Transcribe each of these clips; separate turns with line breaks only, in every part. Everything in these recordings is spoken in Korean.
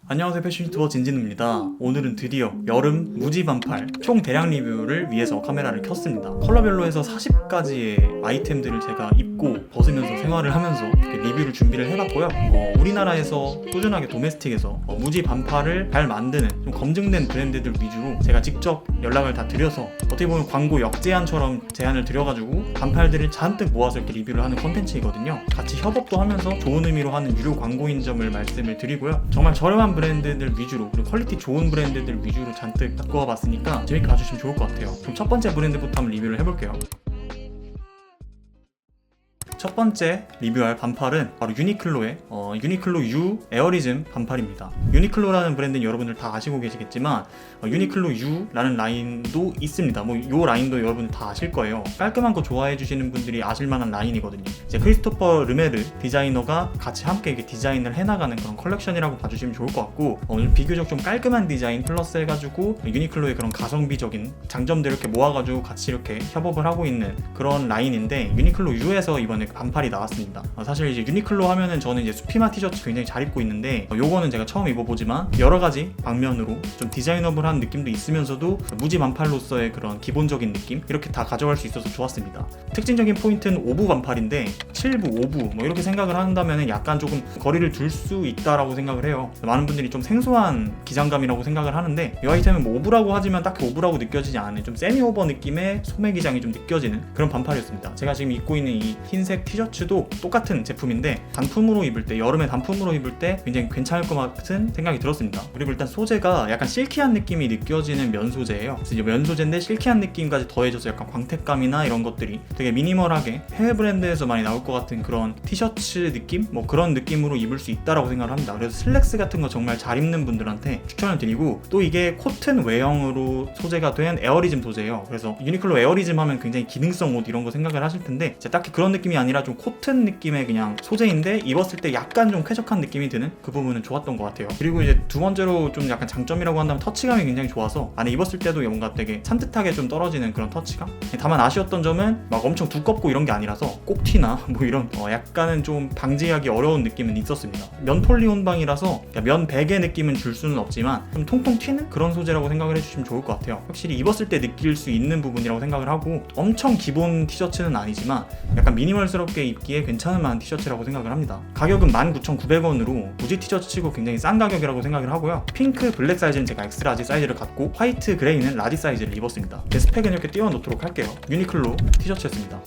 안녕하세요, 패션 유튜버 진진우입니다. 오늘은 드디어 여름 무지 반팔 총 대량 리뷰를 위해서 카메라를 켰습니다. 컬러별로 해서 40가지의 아이템들을 제가 입고 벗으면서 생활을 하면서 이렇게 리뷰를 준비를 해봤고요. 우리나라에서 꾸준하게 도메스틱에서 무지 반팔을 잘 만드는 좀 검증된 브랜드들 위주로 제가 직접 연락을 다 드려서 어떻게 보면 광고 역제안처럼 제안을 드려가지고 반팔들을 잔뜩 모아서 이렇게 리뷰를 하는 콘텐츠이거든요. 같이 협업도 하면서 좋은 의미로 하는 유료 광고인 점을 말씀을 드리고요. 정말 저렴한 브랜드들 위주로 그리고 퀄리티 좋은 브랜드들 위주로 잔뜩 갖고 와봤으니까 재밌게 봐주시면 좋을 것 같아요. 그럼 첫 번째 브랜드부터 한번 리뷰를 해볼게요. 첫 번째 리뷰할 반팔은 바로 유니클로의 유니클로 U 에어리즘 반팔입니다. 유니클로라는 브랜드는 여러분들 다 아시고 계시겠지만 유니클로 U라는 라인도 있습니다. 요 라인도 여러분들 다 아실 거예요. 깔끔한 거 좋아해 주시는 분들이 아실 만한 라인이거든요. 이제 크리스토퍼 르메르 디자이너가 같이 함께 이렇게 디자인을 해나가는 그런 컬렉션이라고 봐주시면 좋을 것 같고, 오늘 비교적 좀 깔끔한 디자인 플러스 해가지고 유니클로의 그런 가성비적인 장점들을 이렇게 모아가지고 같이 이렇게 협업을 하고 있는 그런 라인인데, 유니클로 U에서 이번에 반팔이 나왔습니다. 사실 이제 유니클로 하면은 저는 이제 수피마 티셔츠 굉장히 잘 입고 있는데, 요거는 제가 처음 입어보지만 여러 가지 방면으로 좀 디자이너블한 느낌도 있으면서도 무지 반팔로서의 그런 기본적인 느낌 이렇게 다 가져갈 수 있어서 좋았습니다. 특징적인 포인트는 오브 반팔인데 7부, 5부 이렇게 생각을 한다면 약간 조금 거리를 둘 수 있다라고 생각을 해요. 많은 분들이 좀 생소한 기장감이라고 생각을 하는데, 이 아이템은 오브라고 하지만 딱히 오브라고 느껴지지 않은 좀 세미 오버 느낌의 소매 기장이 좀 느껴지는 그런 반팔이었습니다. 제가 지금 입고 있는 이 흰색 티셔츠도 똑같은 제품인데 단품으로 입을 때, 여름에 단품으로 입을 때 굉장히 괜찮을 것 같은 생각이 들었습니다. 그리고 일단 소재가 약간 실키한 느낌이 느껴지는 면 소재예요. 그래서 이제 면 소재인데 실키한 느낌까지 더해져서 약간 광택감이나 이런 것들이 되게 미니멀하게 해외 브랜드에서 많이 나올 것 같은 그런 티셔츠 느낌? 그런 느낌으로 입을 수 있다라고 생각을 합니다. 그래서 슬랙스 같은 거 정말 잘 입는 분들한테 추천을 드리고, 또 이게 코튼 외형으로 소재가 된 에어리즘 소재예요. 그래서 유니클로 에어리즘 하면 굉장히 기능성 옷 이런 거 생각을 하실 텐데, 딱히 그런 느낌이 아니라 좀 코튼 느낌의 그냥 소재인데 입었을 때 약간 좀 쾌적한 느낌이 드는 그 부분은 좋았던 것 같아요. 그리고 이제 두 번째로 좀 약간 장점이라고 한다면 터치감이 굉장히 좋아서 안에 입었을 때도 뭔가 되게 산뜻하게 좀 떨어지는 그런 터치감? 다만 아쉬웠던 점은 막 엄청 두껍고 이런 게 아니라서 꼭티나 이런 약간은 좀 방지하기 어려운 느낌은 있었습니다. 면 폴리온방이라서 면 베개 느낌은 줄 수는 없지만 좀 통통 튀는 그런 소재라고 생각을 해주시면 좋을 것 같아요. 확실히 입었을 때 느낄 수 있는 부분이라고 생각을 하고, 엄청 기본 티셔츠는 아니지만 약간 미니멀스럽게 입기에 괜찮은 만한 티셔츠라고 생각을 합니다. 가격은 19,900원으로 무지 티셔츠 치고 굉장히 싼 가격이라고 생각을 하고요. 핑크, 블랙 사이즈는 제가 엑스라지 사이즈를 갖고, 화이트, 그레이는 라지 사이즈를 입었습니다. 스펙은 이렇게 띄워놓도록 할게요. 유니클로 티셔츠였습니다.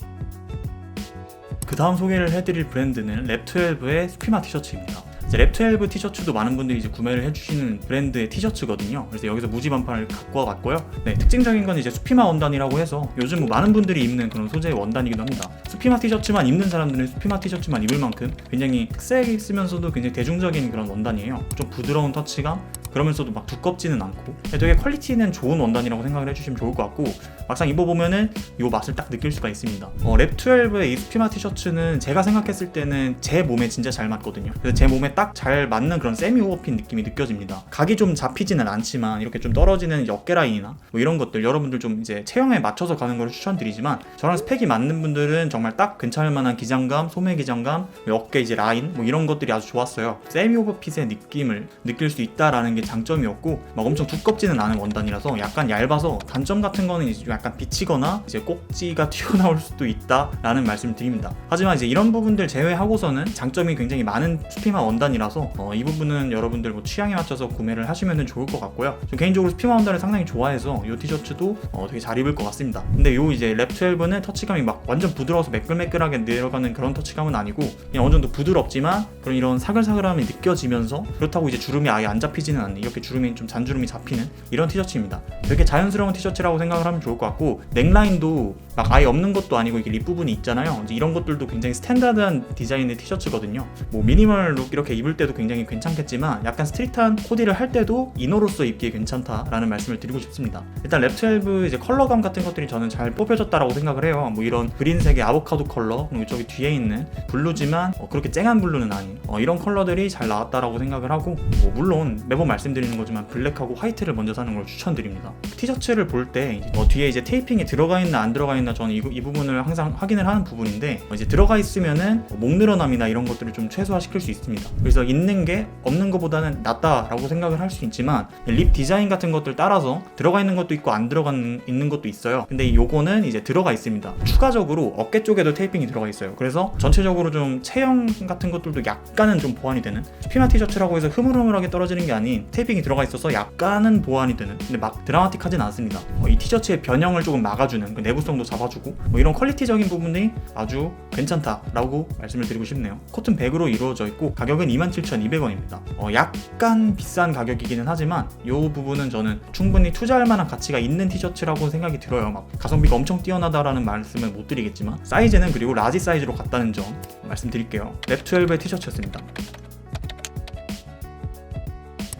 그 다음 소개를 해드릴 브랜드는 랩12의 수피마 티셔츠입니다. 랩12 티셔츠도 많은 분들이 이제 구매를 해주시는 브랜드의 티셔츠거든요. 그래서 여기서 무지 반팔을 갖고 와봤고요. 특징적인 건 이제 수피마 원단이라고 해서 요즘 많은 분들이 입는 그런 소재의 원단이기도 합니다. 수피마 티셔츠만 입는 사람들은 수피마 티셔츠만 입을 만큼 굉장히 색 있으면서도 굉장히 대중적인 그런 원단이에요. 좀 부드러운 터치감, 그러면서도 막 두껍지는 않고 되게 퀄리티는 좋은 원단이라고 생각을 해주시면 좋을 것 같고, 막상 입어보면은 이 맛을 딱 느낄 수가 있습니다. 랩12의 이 수피마 티셔츠는 제가 생각했을 때는 제 몸에 진짜 잘 맞거든요. 그래서 제 몸에 딱 잘 맞는 그런 세미 오버핏 느낌이 느껴집니다. 각이 좀 잡히지는 않지만 이렇게 좀 떨어지는 어깨 라인이나 이런 것들 여러분들 좀 이제 체형에 맞춰서 가는 걸 추천드리지만, 저랑 스펙이 맞는 분들은 정말 딱 괜찮을 만한 기장감, 소매 기장감, 어깨 이제 라인 이런 것들이 아주 좋았어요. 세미 오버핏의 느낌을 느낄 수 있다라는 게 장점이었고, 막 엄청 두껍지는 않은 원단이라서 약간 얇아서 단점 같은 거는 이제 약간 비치거나 이제 꼭지가 튀어나올 수도 있다라는 말씀을 드립니다. 하지만 이제 이런 부분들 제외하고서는 장점이 굉장히 많은 수피마 원단이라서 이 부분은 여러분들 취향에 맞춰서 구매를 하시면 좋을 것 같고요. 저 개인적으로 수피마 원단을 상당히 좋아해서 이 티셔츠도 되게 잘 입을 것 같습니다. 근데 요 이제 랩12는 터치감이 막 완전 부드러워서 매끌매끌하게 내려가는 그런 터치감은 아니고, 그냥 어느 정도 부드럽지만 그런 이런 사글사글함이 느껴지면서, 그렇다고 이제 주름이 아예 안 잡히지는 않는, 이렇게 주름이 좀 잔주름이 잡히는 이런 티셔츠입니다. 되게 자연스러운 티셔츠라고 생각을 하면 좋을 것 같고, 넥라인도 막 아예 없는 것도 아니고 이게 립 부분이 있잖아요. 이제 이런 것들도 굉장히 스탠다드한 디자인의 티셔츠거든요. 미니멀 룩 이렇게 입을 때도 굉장히 괜찮겠지만, 약간 스트릿한 코디를 할 때도 이너로서 입기에 괜찮다라는 말씀을 드리고 싶습니다. 일단 랩12 이제 컬러감 같은 것들이 저는 잘 뽑혀졌다라고 생각을 해요. 이런 그린색의 아보카도 컬러, 그리고 이쪽에 뒤에 있는 블루지만 그렇게 쨍한 블루는 아닌 이런 컬러들이 잘 나왔다라고 생각을 하고, 물론 매번 말씀드리는 거지만 블랙하고 화이트를 먼저 사는 걸 추천드립니다. 티셔츠를 볼 때 뒤에 이제 테이핑이 들어가 있나 안 들어가 있나 저는 이 부분을 항상 확인을 하는 부분인데, 이제 들어가 있으면은 목 늘어남이나 이런 것들을 좀 최소화시킬 수 있습니다. 그래서 있는 게 없는 것보다는 낫다라고 생각을 할 수 있지만, 립 디자인 같은 것들 따라서 들어가 있는 것도 있고 안 들어가 있는 것도 있어요. 근데 요거는 이제 들어가 있습니다. 추가적으로 어깨 쪽에도 테이핑이 들어가 있어요. 그래서 전체적으로 좀 체형 같은 것들도 약간은 좀 보완이 되는, 피마 티셔츠라고 해서 흐물흐물하게 떨어지는 게 아닌 테이핑이 들어가 있어서 약간은 보완이 되는, 근데 막 드라마틱하진 않습니다. 이 티셔츠의 변형을 조금 막아주는, 그 내구성도 잡아주고 이런 퀄리티적인 부분이 아주 괜찮다라고 말씀을 드리고 싶네요. 코튼 100으로 이루어져 있고 가격은 27,200원입니다. 약간 비싼 가격이기는 하지만 이 부분은 저는 충분히 투자할 만한 가치가 있는 티셔츠라고 생각이 들어요. 막 가성비가 엄청 뛰어나다라는 말씀을 못 드리겠지만 사이즈는 그리고 라지 사이즈로 갔다는 점 말씀드릴게요. 랩12의 티셔츠였습니다.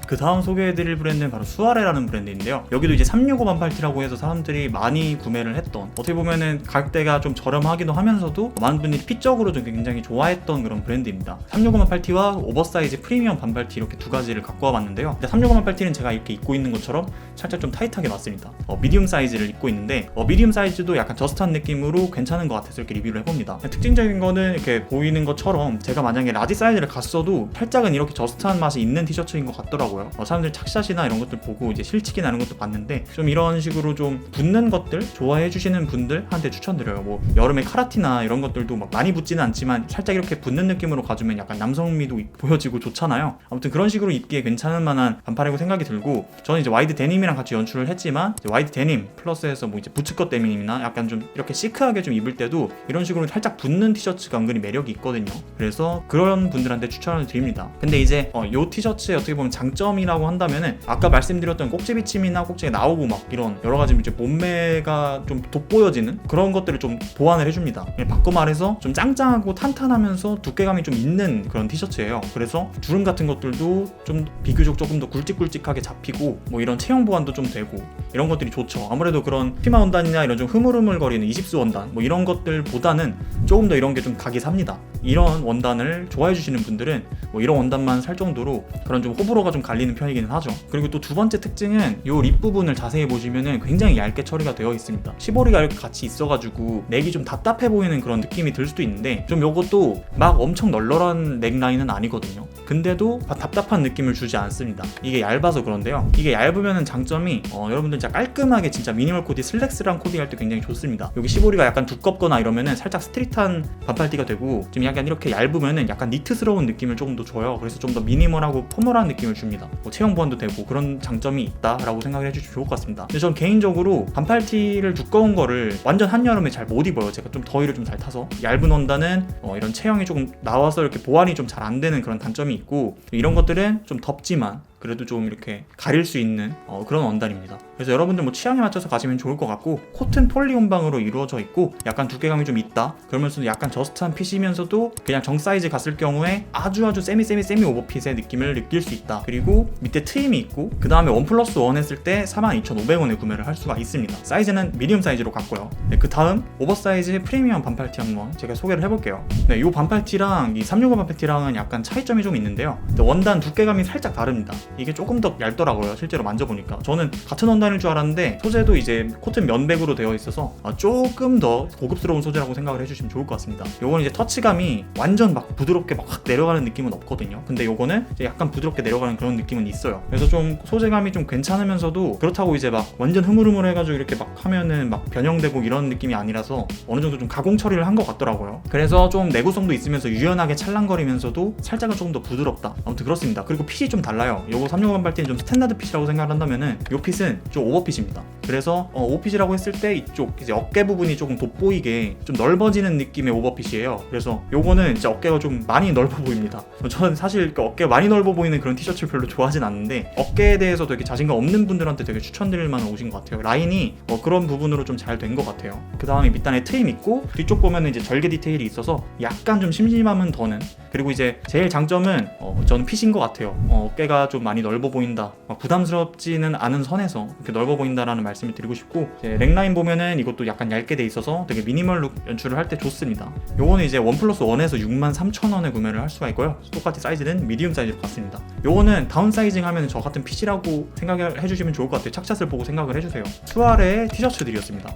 그 다음 소개해드릴 브랜드는 바로 수아레라는 브랜드인데요. 여기도 이제 365 반팔티라고 해서 사람들이 많이 구매를 했던, 어떻게 보면은 가격대가 좀 저렴하기도 하면서도 많은 분들이 핏적으로 좀 굉장히 좋아했던 그런 브랜드입니다. 365 반팔티와 오버사이즈 프리미엄 반팔티 이렇게 두 가지를 갖고 와봤는데요. 365 반팔티는 제가 이렇게 입고 있는 것처럼 살짝 좀 타이트하게 맞습니다. 미디움 사이즈를 입고 있는데 미디움 사이즈도 약간 저스트한 느낌으로 괜찮은 것 같아서 이렇게 리뷰를 해봅니다. 특징적인 거는 이렇게 보이는 것처럼 제가 만약에 라지 사이즈를 갔어도 살짝은 이렇게 저스트한 맛이 있는 티셔츠인 것 같더라고요. 사람들 착샷이나 이런 것들 보고 이제 실직이나 이런 것도 봤는데, 좀 이런 식으로 좀 붙는 것들 좋아해 주시는 분들한테 추천드려요. 뭐 여름에 카라티나 이런 것들도 막 많이 붙지는 않지만 살짝 이렇게 붙는 느낌으로 가주면 약간 남성미도 보여지고 좋잖아요. 아무튼 그런 식으로 입기에 괜찮은 만한 반팔이라고 생각이 들고, 저는 이제 와이드 데님이랑 같이 연출을 했지만 이제 와이드 데님 플러스해서 뭐 이제 부츠컷 데님이나 약간 좀 이렇게 시크하게 좀 입을 때도 이런 식으로 살짝 붙는 티셔츠가 은근히 매력이 있거든요. 그래서 그런 분들한테 추천을 드립니다. 근데 이제 요 티셔츠의 어떻게 보면 장점이라고 한다면은 아까 말씀드렸던 꼭지 비침이나 꼭지가 나오고 막 이런 여러 가지 이제 몸매가 좀 돋보여지는 그런 것들을 좀 보완을 해줍니다. 바꿔 말해서 좀 짱짱하고 탄탄하면서 두께감이 좀 있는 그런 티셔츠예요. 그래서 주름 같은 것들도 좀 비교적 조금 더 굵직굵직하게 잡히고 뭐 이런 체형 보완도 좀 되고 이런 것들이 좋죠. 아무래도 그런 피마 원단이나 이런 좀 흐물흐물거리는 이집스 원단 뭐 이런 것들보다는 조금 더 이런 게 좀 각이 삽니다. 이런 원단을 좋아해 주시는 분들은 뭐 이런 원단만 살 정도로 그런 좀 호불호가 좀 갈리는 편이기는 하죠. 그리고 또 두 번째 특징은 이 립 부분을 자세히 보시면은 굉장히 얇게 처리가 되어 있습니다. 시보리가 이렇게 같이 있어가지고 넥이 좀 답답해 보이는 그런 느낌이 들 수도 있는데, 좀 요것도 막 엄청 널널한 넥 라인은 아니거든요. 근데도 답답한 느낌을 주지 않습니다. 이게 얇아서 그런데요. 이게 얇으면은 장점이 여러분들 진짜 깔끔하게 진짜 미니멀 코디, 슬랙스랑 코디할 때 굉장히 좋습니다. 여기 시보리가 약간 두껍거나 이러면은 살짝 스트릿한 반팔티가 되고, 지금 약간 이렇게 얇으면은 약간 니트스러운 느낌을 조금 더 줘요. 그래서 좀 더 미니멀하고 포멀한 느낌을 줍니다. 뭐 체형 보완도 되고 그런 장점이 있다라고 생각을 해주시면 좋을 것 같습니다. 근데 전 개인적으로 반팔티를 두꺼운 거를 완전 한여름에 잘 못 입어요. 제가 좀 더위를 좀 잘 타서. 얇은 원단은 이런 체형이 조금 나와서 이렇게 보완이 좀 잘 안 되는 그런 단점이 있고, 이런 것들은 좀 덥지만 그래도 좀 이렇게 가릴 수 있는 그런 원단입니다. 그래서 여러분들 뭐 취향에 맞춰서 가시면 좋을 것 같고, 코튼 폴리 혼방으로 이루어져 있고 약간 두께감이 좀 있다 그러면서도 약간 저스트한 핏이면서도 그냥 정 사이즈 갔을 경우에 아주 세미 오버핏의 느낌을 느낄 수 있다. 그리고 밑에 트임이 있고 그 다음에 1+1 했을 때 42,500원에 구매를 할 수가 있습니다. 사이즈는 미디엄 사이즈로 갔고요. 네, 그 다음 오버사이즈 프리미엄 반팔티 한번 제가 소개를 해볼게요. 네, 이 반팔티랑 이 365 반팔티랑은 약간 차이점이 좀 있는데요. 원단 두께감이 살짝 다릅니다. 이게 조금 더 얇더라고요. 실제로 만져보니까 저는 같은 원단일 줄 알았는데 소재도 이제 코튼 면백으로 되어 있어서 조금 더 고급스러운 소재라고 생각을 해주시면 좋을 것 같습니다. 요거는 이제 터치감이 완전 막 부드럽게 막 확 내려가는 느낌은 없거든요. 근데 요거는 이제 약간 부드럽게 내려가는 그런 느낌은 있어요. 그래서 좀 소재감이 좀 괜찮으면서도 그렇다고 이제 막 완전 흐물흐물해가지고 이렇게 막 하면은 막 변형되고 이런 느낌이 아니라서 어느 정도 좀 가공 처리를 한 것 같더라고요. 그래서 좀 내구성도 있으면서 유연하게 찰랑거리면서도 살짝은 조금 더 부드럽다. 아무튼 그렇습니다. 그리고 핏이 좀 달라요. 요거 365 반팔티는 좀 스탠다드 핏이라고 생각을 한다면은 요 핏은 좀 오버핏입니다. 그래서 오핏이라고 했을 때 이쪽 이제 어깨 부분이 조금 돋보이게 좀 넓어지는 느낌의 오버핏이에요. 그래서 요거는 진짜 어깨가 좀 많이 넓어 보입니다. 저는 사실 어깨가 많이 넓어 보이는 그런 티셔츠를 별로 좋아하진 않는데, 어깨에 대해서 되게 자신감 없는 분들한테 되게 추천드릴 만한 옷인 것 같아요. 라인이 그런 부분으로 좀 잘 된 것 같아요. 그 다음에 밑단에 트임 있고 뒤쪽 보면 이제 절개 디테일이 있어서 약간 좀 심심함은 더는 그리고 이제 제일 장점은 저는 핏인 것 같아요. 어깨가 좀 많이 넓어 보인다, 부담스럽지는 않은 선에서 이렇게 넓어 보인다라는 말씀을 드리고 싶고, 넥라인 보면은 이것도 약간 얇게 돼 있어서 되게 미니멀 룩 연출을 할 때 좋습니다. 요거는 이제 원 플러스 원에서 63,000원에 구매를 할 수가 있고요. 똑같이 사이즈는 미디움 사이즈로 갔습니다. 요거는 다운 사이징 하면 저 같은 핏이라고 생각을 해주시면 좋을 것 같아요. 착샷을 보고 생각을 해주세요. 수아레의 티셔츠들이었습니다.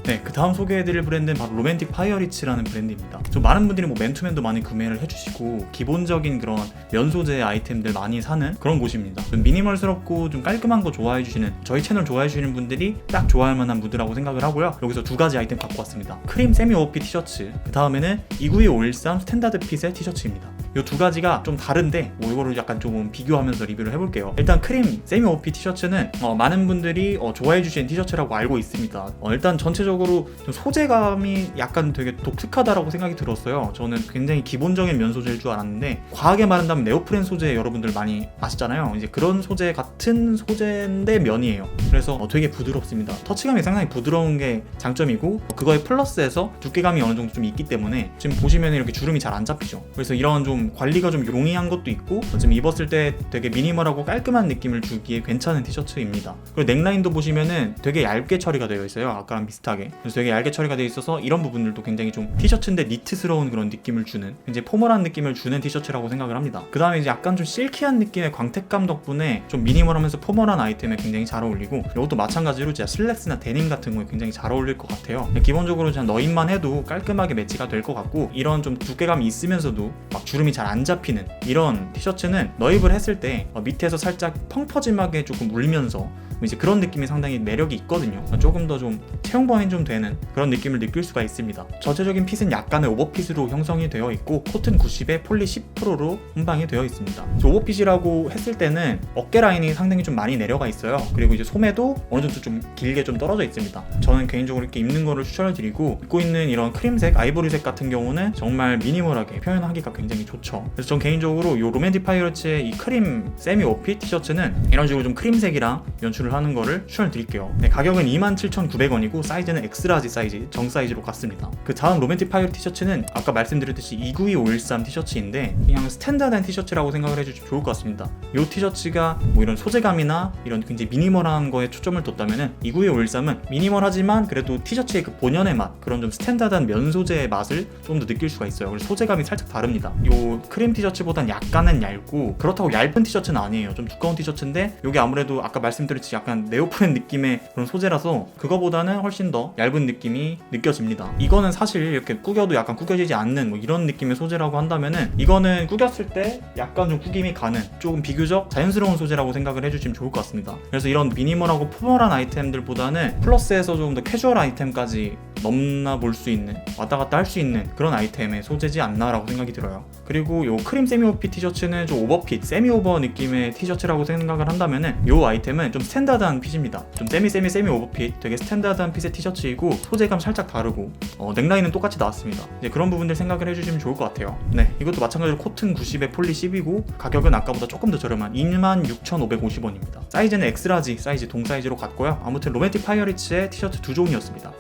네, 그 다음 소개해드릴 브랜드는 바로 로맨틱 파이어리츠라는 브랜드입니다. 좀 많은 분들이 뭐 맨투맨도 많이 구매를 해주시고 기본적인 그런 면 소재 아이템들 많이 사는 그런 곳입니다. 좀 미니멀스럽고 좀 깔끔한 거 좋아해주시는, 저희 채널 좋아해주시는 분들이 딱 좋아할 만한 무드라고 생각을 하고요. 여기서 두 가지 아이템 갖고 왔습니다. 크림 세미 오버핏 티셔츠, 그 다음에는 292-513 스탠다드 핏의 티셔츠입니다. 이 두 가지가 좀 다른데 이거를 약간 좀 비교하면서 리뷰를 해볼게요. 일단 크림 세미 오버핏 티셔츠는 많은 분들이 좋아해주시는 티셔츠라고 알고 있습니다. 일단 전체적으로 좀 소재감이 약간 되게 독특하다라고 생각이 들었어요. 저는 굉장히 기본적인 면 소재일 줄 알았는데, 과하게 말한다면 네오프렌 소재 여러분들 많이 아시잖아요. 이제 그런 소재 같은 소재인데 면이에요. 그래서 되게 부드럽습니다. 터치감이 상당히 부드러운 게 장점이고, 그거에 플러스해서 두께감이 어느 정도 좀 있기 때문에 지금 보시면 이렇게 주름이 잘 안 잡히죠. 그래서 이런 좀 관리가 좀 용이한 것도 있고, 지금 입었을 때 되게 미니멀하고 깔끔한 느낌을 주기에 괜찮은 티셔츠입니다. 그리고 넥라인도 보시면은 되게 얇게 처리가 되어 있어요. 아까랑 비슷하게. 그래서 되게 얇게 처리가 되어 있어서 이런 부분들도 굉장히 좀 티셔츠인데 니트스러운 그런 느낌을 주는, 굉장히 포멀한 느낌을 주는 티셔츠라고 생각을 합니다. 그 다음에 이제 약간 좀 실키한 느낌의 광택감 덕분에 좀 미니멀하면서 포멀한 아이템에 굉장히 잘 어울리고, 이것도 마찬가지로 진짜 슬랙스나 데님 같은 거에 굉장히 잘 어울릴 것 같아요. 기본적으로 그냥 너인만 해도 깔끔하게 매치가 될 것 같고, 이런 좀 두께감이 있으면서도 막 주름이 잘 안 잡히는 이런 티셔츠는 너입을 했을 때 밑에서 살짝 펑퍼짐하게 조금 울면서 이제 그런 느낌이 상당히 매력이 있거든요. 조금 더 좀 체형범이 좀 되는 그런 느낌을 느낄 수가 있습니다. 전체적인 핏은 약간의 오버핏으로 형성이 되어 있고, 코튼 90에 폴리 10%로 혼방이 되어 있습니다. 오버핏이라고 했을 때는 어깨 라인이 상당히 좀 많이 내려가 있어요. 그리고 이제 소매도 어느 정도 좀 길게 좀 떨어져 있습니다. 저는 개인적으로 이렇게 입는 거를 추천을 드리고, 입고 있는 이런 크림색, 아이보리색 같은 경우는 정말 미니멀하게 표현하기가 굉장히 좋죠. 그래서 전 개인적으로 이 로맨틱 파이어리츠의 이 크림 세미 오핏 티셔츠는 이런 식으로 좀 크림색이랑 연출을 하는 거를 추천을 드릴게요. 네, 가격은 27,900원이고 사이즈는 엑스라지 사이즈, 정 사이즈로 갔습니다. 그 다음 로맨틱 파이어리츠 티셔츠는 아까 말씀드렸듯이 292-513 티셔츠인데 그냥 스탠다드한 티셔츠라고 생각을 해주시면 좋을 것 같습니다. 이 티셔츠가 뭐 이런 소재감이나 이런 굉장히 미니멀한 거에 초점을 뒀다면은 292-513은 미니멀하지만 그래도 티셔츠의 그 본연의 맛, 그런 좀 스탠다드한 면 소재의 맛을 좀 더 느낄 수가 있어요. 그래서 소재감이 살짝 다릅니다. 이 크림 티셔츠보단 약간은 얇고, 그렇다고 얇은 티셔츠는 아니에요. 좀 두꺼운 티셔츠인데 이게 아무래도 아까 말씀드렸듯이 약간 네오프렌 느낌의 그런 소재라서 그거보다는 훨씬 더 얇은 느낌이 느껴집니다. 이거는 사실 이렇게 구겨도 약간 구겨지지 않는 뭐 이런 느낌의 소재라고 한다면은, 이거는 구겼을 때 약간 좀 구김이 가는 조금 비교적 자연스러운 소재라고 생각을 해주시면 좋을 것 같습니다. 그래서 이런 미니멀하고 포멀한 아이템들보다는 플러스해서 좀 더 캐주얼 아이템까지 넘나볼 수 있는, 왔다 갔다 할 수 있는 그런 아이템의 소재지 않나라고 생각이 들어요. 그리고 요 크림 세미 오버핏 티셔츠는 좀 오버핏, 세미 오버 느낌의 티셔츠라고 생각을 한다면은 요 아이템은 좀 스탠다드한 핏입니다. 좀 세미 오버핏, 되게 스탠다드한 핏의 티셔츠이고 소재감 살짝 다르고 넥라인은 똑같이 나왔습니다. 이제 그런 부분들 생각을 해주시면 좋을 것 같아요. 네, 이것도 마찬가지로 코튼 90에 폴리 10이고 가격은 아까보다 조금 더 저렴한 26,550원입니다. 사이즈는 엑스라지 사이즈 동 사이즈로 갔고요. 아무튼 로맨틱 파이어리츠의 티셔츠 두 종이었습니다.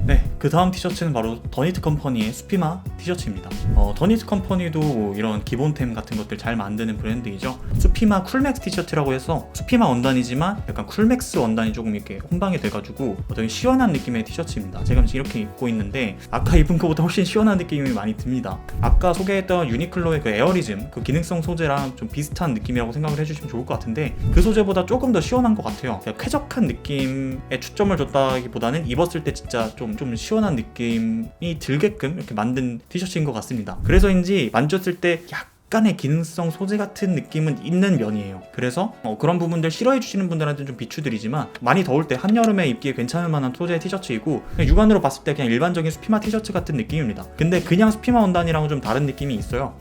네, 그 다음 티셔츠는 바로 더니트 컴퍼니의 수피마 티셔츠입니다. 더니트 컴퍼니도 이런 기본템 같은 것들 잘 만드는 브랜드이죠. 수피마 쿨맥스 티셔츠라고 해서 수피마 원단이지만 약간 쿨맥스 원단이 조금 이렇게 혼방이 돼가지고 되게 시원한 느낌의 티셔츠입니다. 제가 이렇게 입고 있는데 아까 입은 것보다 훨씬 시원한 느낌이 많이 듭니다. 아까 소개했던 유니클로의 그 에어리즘, 그 기능성 소재랑 좀 비슷한 느낌이라고 생각을 해주시면 좋을 것 같은데, 그 소재보다 조금 더 시원한 것 같아요. 쾌적한 느낌에 초점을 줬다기보다는 입었을 때 진짜 좀 시원한 느낌이 들게끔 이렇게 만든 티셔츠인 것 같습니다. 그래서인지 만졌을 때 약간의 기능성 소재 같은 느낌은 있는 면이에요. 그래서 그런 부분들 싫어해 주시는 분들한테는 좀 비추드리지만, 많이 더울 때 한여름에 입기에 괜찮을 만한 소재의 티셔츠이고, 그냥 육안으로 봤을 때 그냥 일반적인 수피마 티셔츠 같은 느낌입니다. 근데 그냥 수피마 원단이랑은 좀 다른 느낌이 있어요.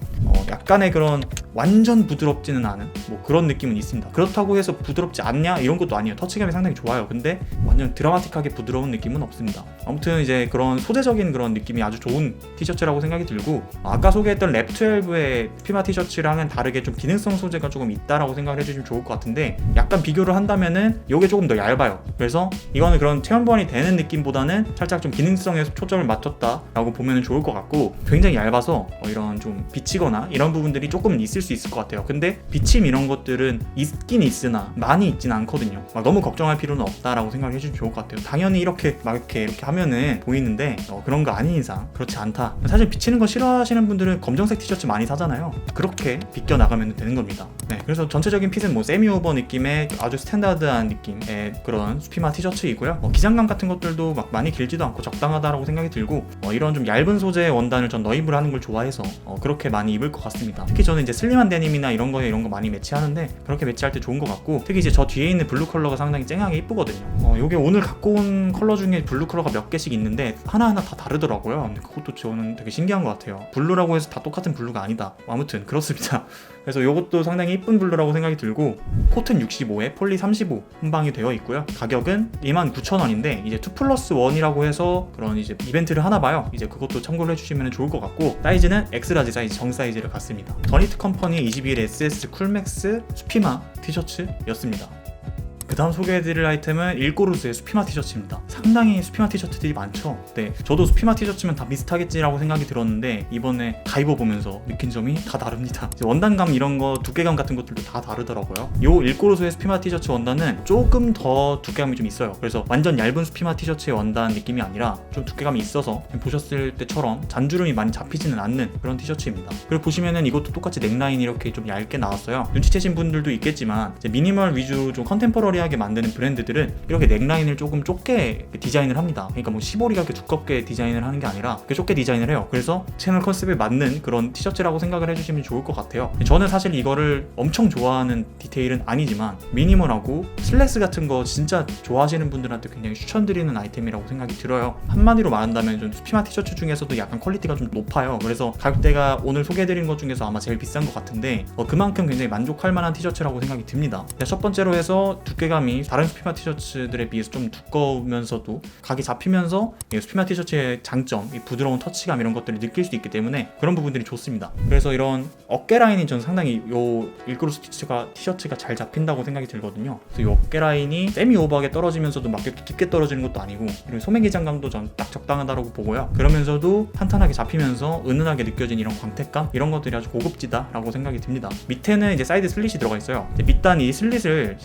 약간의 그런 완전 부드럽지는 않은 뭐 그런 느낌은 있습니다. 그렇다고 해서 부드럽지 않냐 이런 것도 아니에요. 터치감이 상당히 좋아요. 근데 완전 드라마틱하게 부드러운 느낌은 없습니다. 아무튼 이제 그런 소재적인 그런 느낌이 아주 좋은 티셔츠라고 생각이 들고, 아까 소개했던 랩12의 퓨마 티셔츠랑은 다르게 좀 기능성 소재가 조금 있다라고 생각을 해주시면 좋을 것 같은데, 약간 비교를 한다면은 이게 조금 더 얇아요. 그래서 이거는 그런 체온 보완이 되는 느낌보다는 살짝 좀 기능성에 초점을 맞췄다라고 보면 좋을 것 같고, 굉장히 얇아서 이런 좀 비치거나 이런 부분들이 조금은 있을 수 있을 것 같아요. 근데 비침 이런 것들은 있긴 있으나 많이 있진 않거든요. 막 너무 걱정할 필요는 없다라고 생각을 해주시면 좋을 것 같아요. 당연히 이렇게 막 이렇게 하면은 보이는데 그런 거 아닌 이상 그렇지 않다. 사실 비치는 거 싫어하시는 분들은 검정색 티셔츠 많이 사잖아요. 그렇게 비껴 나가면 되는 겁니다. 네, 그래서 전체적인 핏은 뭐 세미 오버 느낌의 아주 스탠다드한 느낌의 그런 수피마 티셔츠이고요. 기장감 같은 것들도 막 많이 길지도 않고 적당하다라고 생각이 들고, 이런 좀 얇은 소재의 원단을 전 너입을 하는 걸 좋아해서 그렇게 많이 입을 것 같습니다. 특히 저는 이제 슬림한 데님이나 이런 거 많이 매치하는데, 그렇게 매치할 때 좋은 것 같고, 특히 이제 저 뒤에 있는 블루 컬러가 상당히 쨍하게 이쁘거든요. 요게 오늘 갖고 온 컬러 중에 블루 컬러가 몇 개씩 있는데 하나하나 다 다르더라고요. 근데 그것도 저는 되게 신기한 것 같아요. 블루라고 해서 다 똑같은 블루가 아니다. 아무튼 그렇습니다. 그래서 이것도 상당히 이쁜 블루라고 생각이 들고, 코튼 65에 폴리 35 혼방이 되어 있고요. 가격은 29,000원인데 이제 2+1이라고 해서 그런 이제 이벤트를 하나 봐요. 이제 그것도 참고를 해주시면 좋을 것 같고, 사이즈는 엑스라지 사이즈, 정 사이즈를 갖습니다. 더니트 컴퍼니 21 SS 쿨맥스 수피마 티셔츠였습니다. 그 다음 소개해드릴 아이템은 일꼬르스의 수피마 티셔츠입니다. 상당히 수피마 티셔츠들이 많죠. 네, 저도 수피마 티셔츠면 다 비슷하겠지라고 생각이 들었는데 이번에 다 입어보면서 느낀 점이 다 다릅니다. 원단감 이런 거, 두께감 같은 것들도 다 다르더라고요. 요 일꼬르스의 수피마 티셔츠 원단은 조금 더 두께감이 좀 있어요. 그래서 완전 얇은 수피마 티셔츠의 원단 느낌이 아니라 좀 두께감이 있어서 보셨을 때처럼 잔주름이 많이 잡히지는 않는 그런 티셔츠입니다. 그리고 보시면은 이것도 똑같이 넥라인이 이렇게 좀 얇게 나왔어요. 눈치채신 분들도 있겠지만 이제 미니멀 위주 좀 컨템포러리 하게 만드는 브랜드들은 이렇게 넥라인을 조금 좁게 디자인을 합니다. 그러니까 뭐 시보리가 이렇게 두껍게 디자인을 하는 게 아니라 이렇게 좁게 디자인을 해요. 그래서 채널 컨셉에 맞는 그런 티셔츠라고 생각을 해주시면 좋을 것 같아요. 저는 사실 이거를 엄청 좋아하는 디테일은 아니지만 미니멀하고 슬랙스 같은 거 진짜 좋아하시는 분들한테 굉장히 추천드리는 아이템이라고 생각이 들어요. 한마디로 말한다면 좀 수피마 티셔츠 중에서도 약간 퀄리티가 좀 높아요. 그래서 가격대가 오늘 소개해드린 것 중에서 아마 제일 비싼 것 같은데 그만큼 굉장히 만족할 만한 티셔츠라고 생각이 듭니다. 첫 번째로 해서 두께감이 다른 수피마 티셔츠들에 비해서 좀 두꺼우면서도 각이 잡히면서 수피마 티셔츠의 장점, 이 부드러운 터치감 이런 것들을 느낄 수 있기 때문에 그런 부분들이 좋습니다. 그래서 이런 어깨 라인이 저는 상당히 요 일꼬르스 티셔츠가 잘 잡힌다고 생각이 들거든요. 그래서 이 어깨 라인이 세미 오버하게 떨어지면서도 막 이렇게 깊게 떨어지는 것도 아니고, 그리고 소매 기장감도 전 딱 적당하다고 보고요. 그러면서도 탄탄하게 잡히면서 은은하게 느껴진 이런 광택감, 이런 것들이 아주 고급지다라고 생각이 듭니다. 밑에는 이제 사이드 슬릿이 들어가 있어요. 밑단 이 슬릿을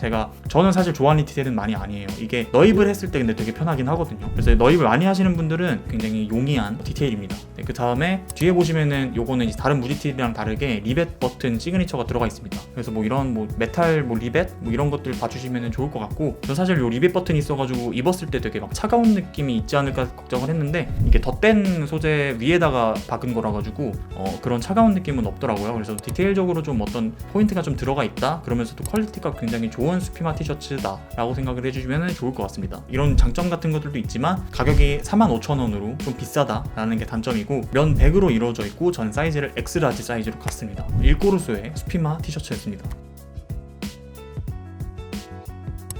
저는 사실 좋아하는 디테일은 많이 아니에요. 이게 너입을 했을 때 근데 되게 편하긴 하거든요. 그래서 너입을 많이 하시는 분들은 굉장히 용이한 디테일입니다. 네, 그 다음에 뒤에 보시면은 요거는 이제 다른 무디티랑 다르게 리벳 버튼 시그니처가 들어가 있습니다. 그래서 뭐 이런 뭐 메탈 뭐 리벳 뭐 이런 것들 봐주시면 좋을 것 같고, 저 사실 요 리벳 버튼이 있어가지고 입었을 때 되게 막 차가운 느낌이 있지 않을까 걱정을 했는데 이게 덧댄 소재 위에다가 박은 거라 가지고 그런 차가운 느낌은 없더라고요. 그래서 디테일적으로 좀 어떤 포인트가 좀 들어가 있다, 그러면서도 퀄리티가 굉장히 좋은 수피마 티셔츠다 라고 생각을 해주시면 좋을 것 같습니다. 이런 장점 같은 것들도 있지만 가격이 45,000원으로 좀 비싸다라는 게 단점이고, 면 100으로 이루어져 있고 전 사이즈를 엑스라지 사이즈로 갔습니다. 일꼬르소의 수피마 티셔츠였습니다.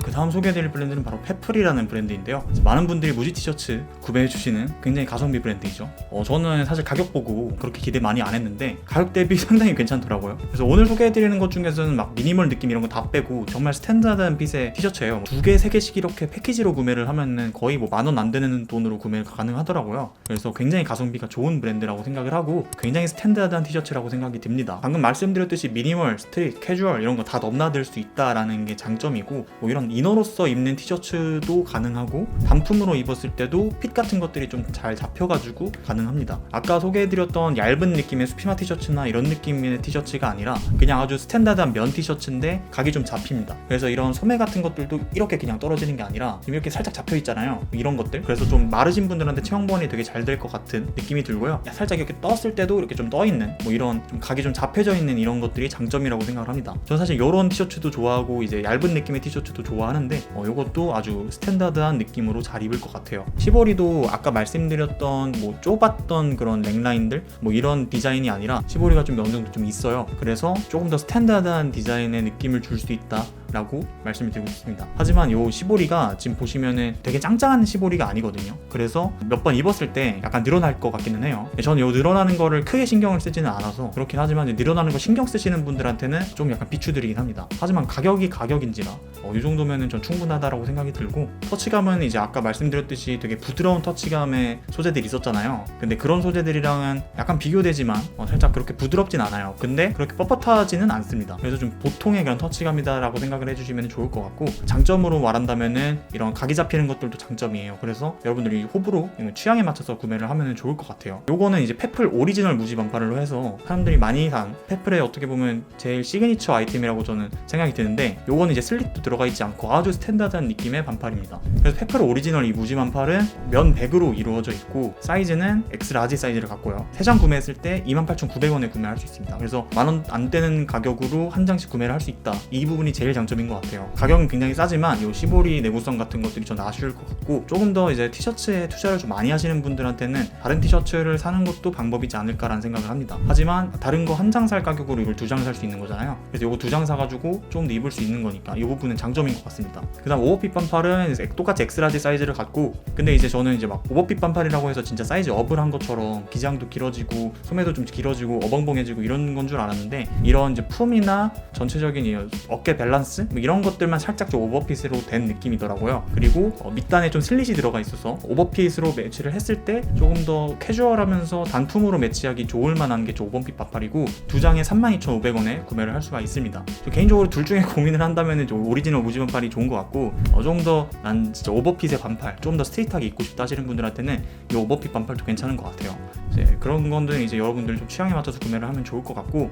그 다음 소개해드릴 브랜드는 바로 페플이라는 브랜드인데요. 많은 분들이 무지 티셔츠 구매해주시는 굉장히 가성비 브랜드이죠. 저는 사실 가격 보고 그렇게 기대 많이 안 했는데 가격 대비 상당히 괜찮더라고요. 그래서 오늘 소개해드리는 것 중에서는 막 미니멀 느낌 이런 거 다 빼고 정말 스탠다드한 핏의 티셔츠예요. 2개, 3개씩 이렇게 패키지로 구매를 하면은 거의 뭐 10,000원 안 되는 돈으로 구매가 가능하더라고요. 그래서 굉장히 가성비가 좋은 브랜드라고 생각을 하고 굉장히 스탠다드한 티셔츠라고 생각이 듭니다. 방금 말씀드렸듯이 미니멀, 스트릿, 캐주얼 이런 거 다 넘나들 수 있다라는 게 장점이고, 뭐 이런 이너로서 입는 티셔츠도 가능하고 단품으로 입었을 때도 핏 같은 것들이 좀 잘 잡혀가지고 가능합니다. 아까 소개해드렸던 얇은 느낌의 수피마 티셔츠나 이런 느낌의 티셔츠가 아니라 그냥 아주 스탠다드한 면 티셔츠인데 각이 좀 잡힙니다. 그래서 이런 소매 같은 것들도 이렇게 그냥 떨어지는 게 아니라 지금 이렇게 살짝 잡혀 있잖아요. 이런 것들. 그래서 좀 마르신 분들한테 체형 보완이 되게 잘 될 것 같은 느낌이 들고요. 살짝 이렇게 떴을 때도 이렇게 좀 떠 있는 뭐 이런 좀 각이 좀 잡혀져 있는 이런 것들이 장점이라고 생각을 합니다. 저는 사실 이런 티셔츠도 좋아하고 이제 얇은 느낌의 티셔츠도 좋아하는 하는데 이것도 아주 스탠다드한 느낌으로 잘 입을 것 같아요. 시보리도 아까 말씀드렸던 뭐 좁았던 그런 넥라인들 뭐 이런 디자인이 아니라 시보리가 좀 어느 정도 좀 있어요. 그래서 조금 더 스탠다드한 디자인의 느낌을 줄 수 있다 라고 말씀을 드리고 싶습니다. 하지만 이 시보리가 지금 보시면은 되게 짱짱한 시보리가 아니거든요. 그래서 몇 번 입었을 때 약간 늘어날 것 같기는 해요. 저는 이 늘어나는 거를 크게 신경을 쓰지는 않아서 그렇긴 하지만 늘어나는 거 신경 쓰시는 분들한테는 좀 약간 비추드리긴 합니다. 하지만 가격이 가격인지라 이 정도면은 전 충분하다라고 생각이 들고, 터치감은 이제 아까 말씀드렸듯이 되게 부드러운 터치감의 소재들이 있었잖아요. 근데 그런 소재들이랑은 약간 비교되지만 살짝 그렇게 부드럽진 않아요. 근데 그렇게 뻣뻣하지는 않습니다. 그래서 좀 보통의 그런 터치감이다라고 생각을 해주시면 좋을 것 같고, 장점으로 말한다면은 이런 각이 잡히는 것들도 장점이에요. 그래서 여러분들이 호불호 취향에 맞춰서 구매를 하면 좋을 것 같아요. 요거는 이제 페플 오리지널 무지 반팔로 해서 사람들이 많이 산 페플의 어떻게 보면 제일 시그니처 아이템이라고 저는 생각이 드는데, 요거는 이제 슬립도 들어가 있지 않고 아주 스탠다드한 느낌의 반팔입니다. 그래서 페플 오리지널 이 무지 반팔은 면 100으로 이루어져 있고 사이즈는 엑스라지 사이즈를 갖고요. 3장 구매했을 때 28,900원에 구매할 수 있습니다. 그래서 만원 안 되는 가격으로 한 장씩 구매를 할 수 있다. 이 부분이 제일 장점인 것 같아요. 가격은 굉장히 싸지만 이 시보리 내구성 같은 것들이 전 아쉬울 것 같고, 조금 더 이제 티셔츠에 투자를 좀 많이 하시는 분들한테는 다른 티셔츠를 사는 것도 방법이지 않을까라는 생각을 합니다. 하지만 다른 거 한 장 살 가격으로 이걸 2장 살 수 있는 거잖아요. 그래서 이거 2장 사가지고 좀 더 입을 수 있는 거니까 이 부분은 장점인 것 같습니다. 그 다음 오버핏 반팔은 똑같이 엑스라지 사이즈를 갖고, 근데 이제 저는 이제 막 오버핏 반팔이라고 해서 진짜 사이즈 업을 한 것처럼 기장도 길어지고 소매도 좀 길어지고 어벙벙해지고 이런 건 줄 알았는데, 이런 이제 품이나 전체적인 어깨 밸런스 뭐 이런 것들만 살짝 좀 오버핏으로 된 느낌이더라고요. 그리고 밑단에 좀 슬릿이 들어가 있어서 오버핏으로 매치를 했을 때 조금 더 캐주얼하면서 단품으로 매치하기 좋을 만한 게 좀 오버핏 반팔이고, 2장에 32,500원에 구매를 할 수가 있습니다. 개인적으로 둘 중에 고민을 한다면 오리지널 무지 반팔이 좋은 것 같고, 좀 더 난 진짜 오버핏의 반팔 좀 더 스트릿하게 입고 싶다 하시는 분들한테는 이 오버핏 반팔도 괜찮은 것 같아요. 이제 그런 건들 이제 여러분들 좀 취향에 맞춰서 구매를 하면 좋을 것 같고,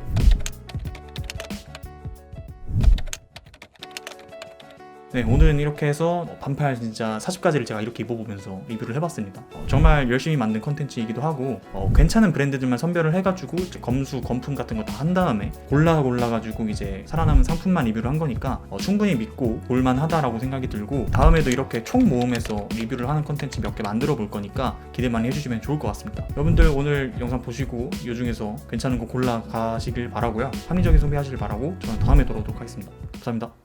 네, 오늘은 이렇게 해서 반팔 진짜 40가지를 제가 이렇게 입어보면서 리뷰를 해봤습니다. 정말 열심히 만든 컨텐츠이기도 하고, 괜찮은 브랜드들만 선별을 해가지고 검수, 검품 같은 거 다 한 다음에 골라가지고 이제 살아남은 상품만 리뷰를 한 거니까 충분히 믿고 볼만하다라고 생각이 들고, 다음에도 이렇게 총 모음해서 리뷰를 하는 컨텐츠 몇 개 만들어 볼 거니까 기대 많이 해주시면 좋을 것 같습니다. 여러분들 오늘 영상 보시고 이 중에서 괜찮은 거 골라 가시길 바라고요. 합리적인 소비하시길 바라고, 저는 다음에 돌아오도록 하겠습니다. 감사합니다.